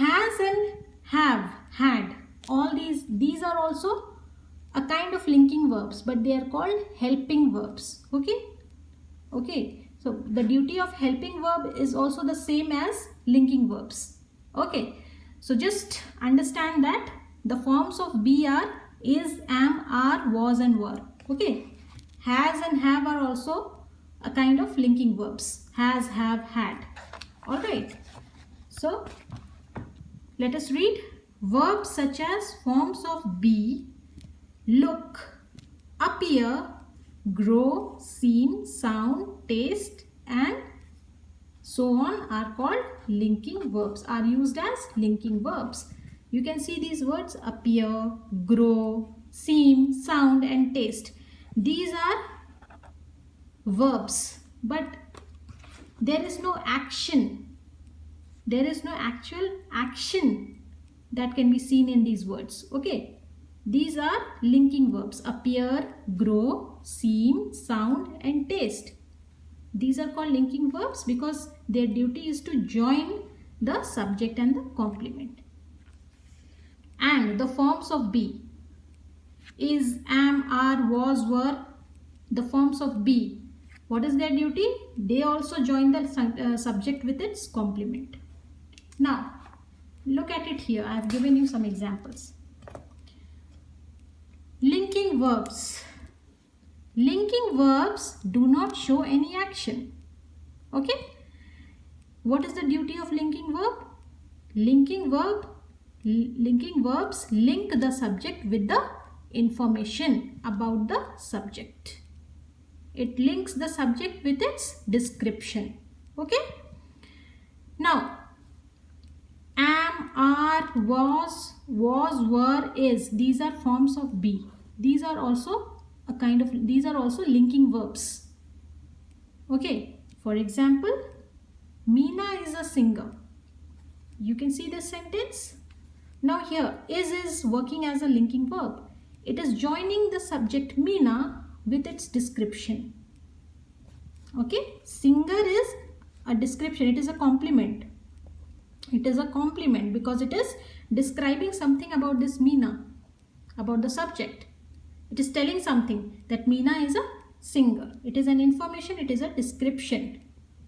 Has and have, had, all these are also a kind of linking verbs, but they are called helping verbs. Okay, so the duty of helping verb is also the same as linking verbs. Okay, so just understand that the forms of be are is, am, are, was and were. Okay, has and have are also a kind of linking verbs. Has, have, had. Alright, so let us read. Verbs such as forms of be, look, appear, grow, seem, sound, taste and so on are called linking verbs, are used as linking verbs. You can see these words appear, grow, seem, sound and taste. These are verbs, but there is no action. There is no actual action that can be seen in these words. Okay. These are linking verbs. Appear, grow, seem, sound and taste. These are called linking verbs because their duty is to join the subject and the complement. And the forms of be, is, am, are, was, were, the forms of be. What is their duty? They also join the subject with its complement. Now, look at it here. I have given you some examples. Linking verbs. Linking verbs do not show any action. Okay? What is the duty of linking verb? Linking verbs link the subject with the information about the subject. It links the subject with its description. Okay? Now, am, are, was, were, is. These are forms of be. These are also linking verbs. Okay. For example, Meena is a singer. You can see this sentence. Now here, is working as a linking verb. It is joining the subject Meena with its description. Okay. Singer is a description. It is a complement. It is a complement because it is describing something about this Meena, about the subject. It is telling something that Meena is a singer. It is an information, it is a description.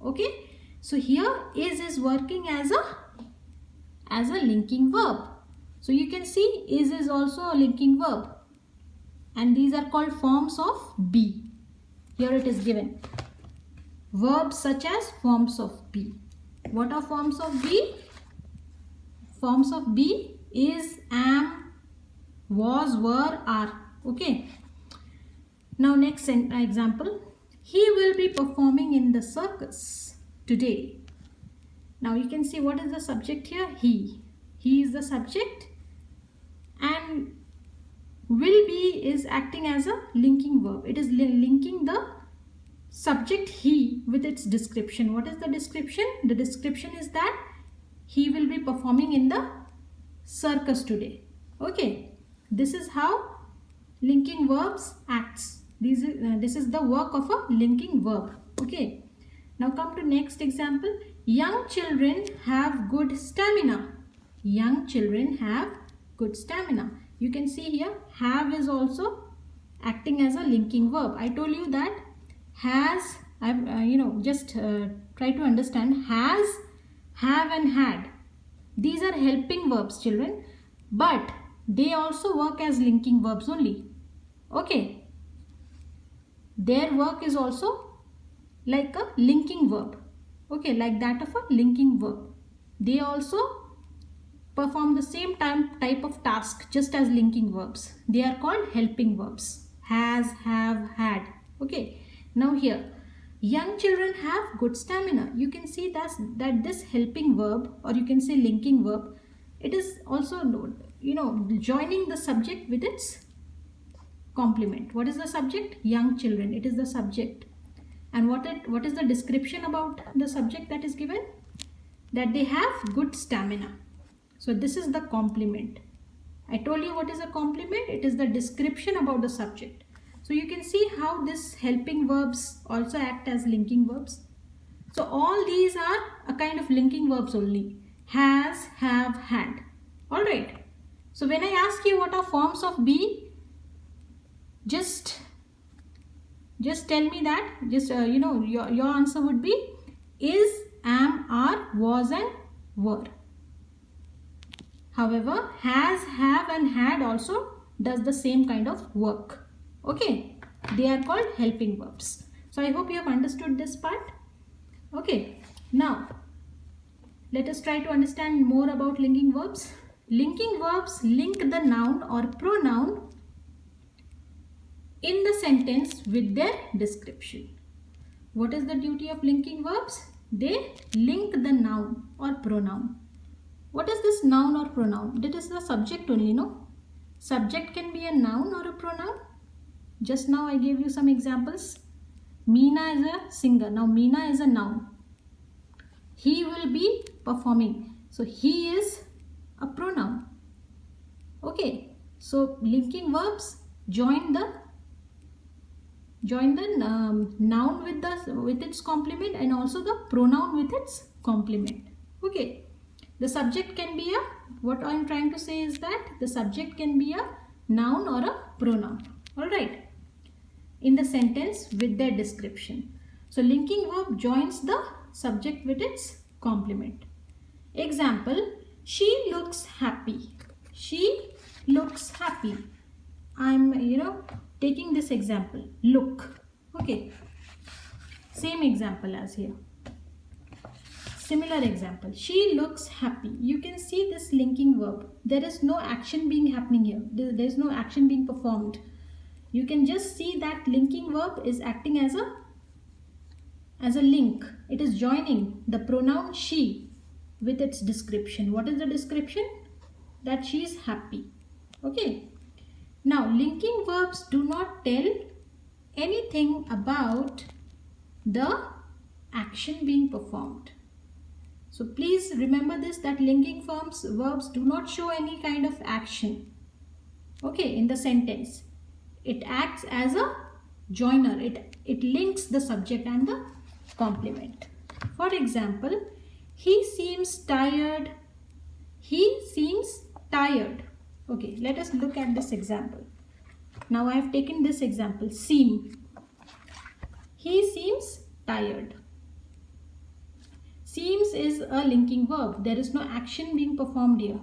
Okay. So here is working as a linking verb. So you can see is also a linking verb. And these are called forms of be. Here it is given. Verbs such as forms of be. What are forms of be? Forms of be is, am, was, were, are. Okay. Now next example. He will be performing in the circus today. Now you can see what is the subject here? He. He is the subject and will be is acting as a linking verb. It is linking the subject he with its description. What is the description? The description is that he will be performing in the circus today. Okay. This is how linking verbs acts. This is the work of a linking verb. Okay. Now come to next example. Young children have good stamina. Young children have good stamina. You can see here have is also acting as a linking verb. I told you that has, try to understand, has, have and had. These are helping verbs, children, but they also work as linking verbs only. Okay. Their work is also like a linking verb. Okay, like that of a linking verb. They also perform the same type of task just as linking verbs. They are called helping verbs. Has, have, had. Okay. Now here, young children have good stamina. You can see that this helping verb, or you can say linking verb, it is also, joining the subject with its complement. What is the subject? Young children. It is the subject. And what is the description about the subject that is given? That they have good stamina. So this is the complement. I told you what is a complement. It is the description about the subject. So you can see how this helping verbs also act as linking verbs. So all these are a kind of linking verbs only. has, have, had. All right. So when I ask you what are forms of be, just tell me that. Your answer would be is, am, are, was and were. However, has, have and had also does the same kind of work. Okay, they are called helping verbs. So I hope you have understood this part. Okay, now let us try to understand more about linking verbs. Linking verbs link the noun or pronoun in the sentence with their description. What is the duty of linking verbs? They link the noun or pronoun. What is this noun or pronoun? That is the subject only, no? Subject can be a noun or a pronoun. Just now I gave you some examples. Meena is a singer. Now Meena is a noun. He will be performing. So he is a pronoun. Okay. So linking verbs join the noun with its complement and also the pronoun with its complement. Okay. The subject can be what I am trying to say is that the subject can be a noun or a pronoun. Alright. In the sentence with their description. So linking verb joins the subject with its complement. Example, she looks happy. She looks happy. I'm taking this example. Look. Okay. Same example as here. Similar example, she looks happy. You can see this linking verb. There is no action being happening here. There is no action being performed. You can just see that linking verb is acting as a link. It is joining the pronoun she with its description. What is the description? That she is happy. Okay. Now, linking verbs do not tell anything about the action being performed. So please remember this, that linking verbs do not show any kind of action. Okay, in the sentence. It acts as a joiner. It links the subject and the complement. For example, he seems tired. He seems tired. Okay, let us look at this example. Now I have taken this example, seem. He seems tired. Seems is a linking verb. There is no action being performed here.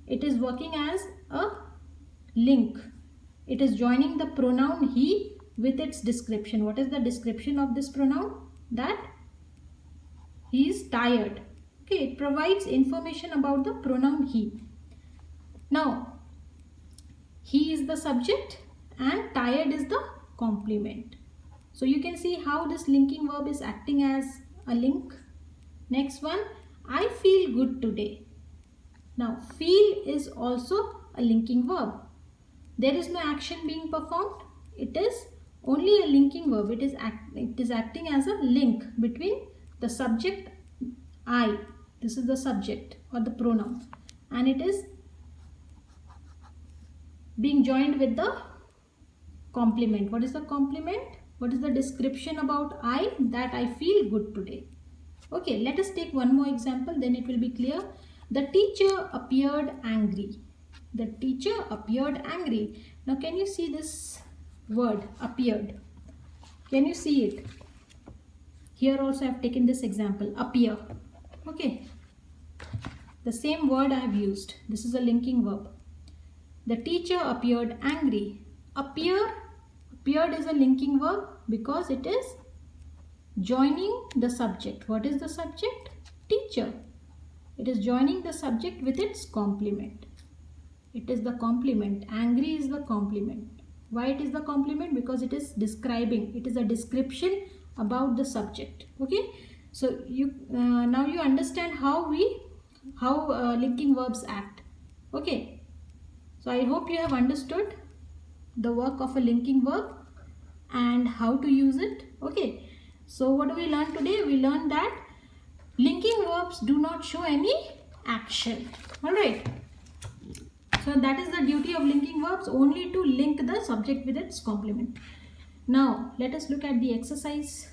It is working as a link. It is joining the pronoun he with its description. What is the description of this pronoun? That he is tired. Okay, it provides information about the pronoun he. Now, he is the subject and tired is the complement. So you can see how this linking verb is acting as a link. Next one, I feel good today. Now, feel is also a linking verb. There is no action being performed. It is only a linking verb. It is acting as a link between the subject I. This is the subject or the pronoun. And it is being joined with the complement. What is the complement? What is the description about I? That I feel good today. Okay, let us take one more example, then it will be clear. The teacher appeared angry. The teacher appeared angry. Now, can you see this word, appeared? Can you see it? Here also I have taken this example, appear. Okay. The same word I have used. This is a linking verb. The teacher appeared angry. Appeared is a linking verb because it is joining the subject. What is the subject? Teacher. It is joining the subject with its complement. It is the complement. Angry is the complement. Why it is the complement? Because it is describing. It is a description about the subject. Okay. So you now you understand how linking verbs act. Okay. So I hope you have understood the work of a linking verb and how to use it. Okay. So what do we learn today? We learned that linking verbs do not show any action. Alright. So that is the duty of linking verbs, only to link the subject with its complement. Now let us look at the exercise.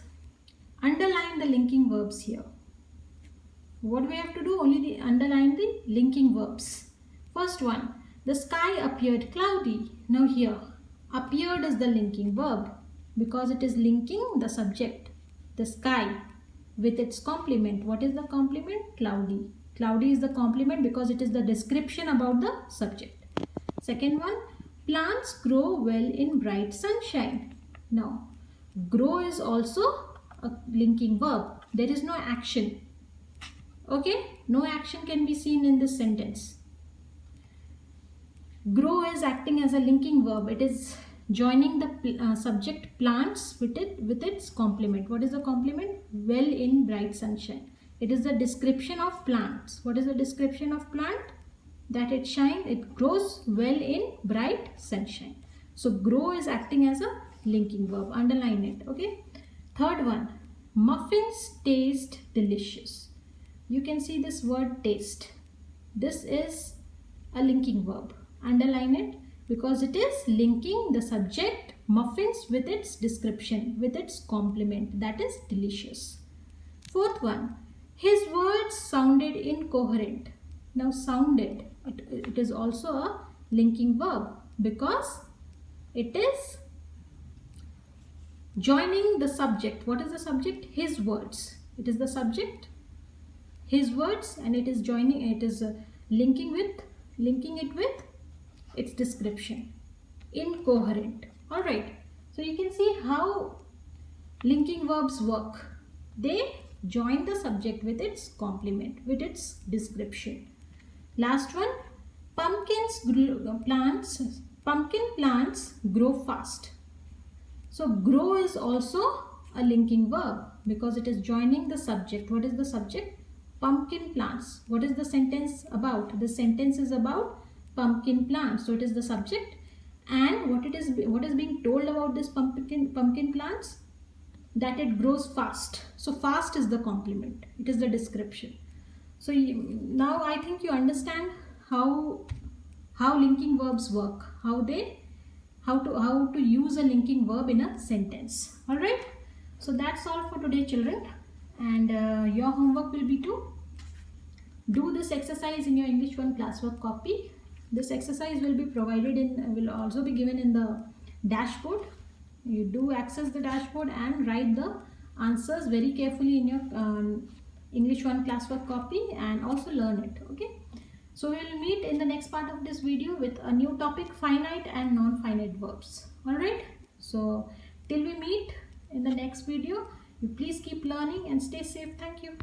Underline the linking verbs here. What we have to do? Only underline the linking verbs. First one, the sky appeared cloudy. Now here, appeared is the linking verb because it is linking the subject, the sky, with its complement. What is the complement? Cloudy. Cloudy is the complement because it is the description about the subject. Second one, plants grow well in bright sunshine. Now, grow is also a linking verb. There is no action. Okay, no action can be seen in this sentence. Grow is acting as a linking verb. It is joining the subject plants with its complement. What is the complement? Well in bright sunshine. It is the description of plants. What is the description of plant? That it grows well in bright sunshine. So grow is acting as a linking verb. Underline it. Okay. Third one, muffins taste delicious. You can see this word taste. This is a linking verb. Underline it because it is linking the subject muffins with its description, with its complement, that is delicious. Fourth one, his words sounded incoherent. Now sounded, it is also a linking verb because it is joining the subject. What is the subject? His words. It is the subject, his words, and it is joining, it is linking it with its description. Incoherent. Alright, so you can see how linking verbs work. They join the subject with its complement, with its description. Last one, pumpkin plants grow fast. So grow is also a linking verb because it is joining the subject. What is the subject? Pumpkin plants. What is the sentence about? The sentence is about pumpkin plants. So it is the subject, and what is being told about this pumpkin plants? That it grows fast. So fast is the complement. It is the description. So now I think you understand how linking verbs work. How to use a linking verb in a sentence. All right. So that's all for today, children. And your homework will be to do this exercise in your English 1 classwork copy. This exercise will be will also be given in the dashboard. You do access the dashboard and write the answers very carefully in your English 1 classwork copy and also learn it. Okay. So we will meet in the next part of this video with a new topic, finite and non-finite verbs. Alright. So till we meet in the next video, you please keep learning and stay safe. Thank you.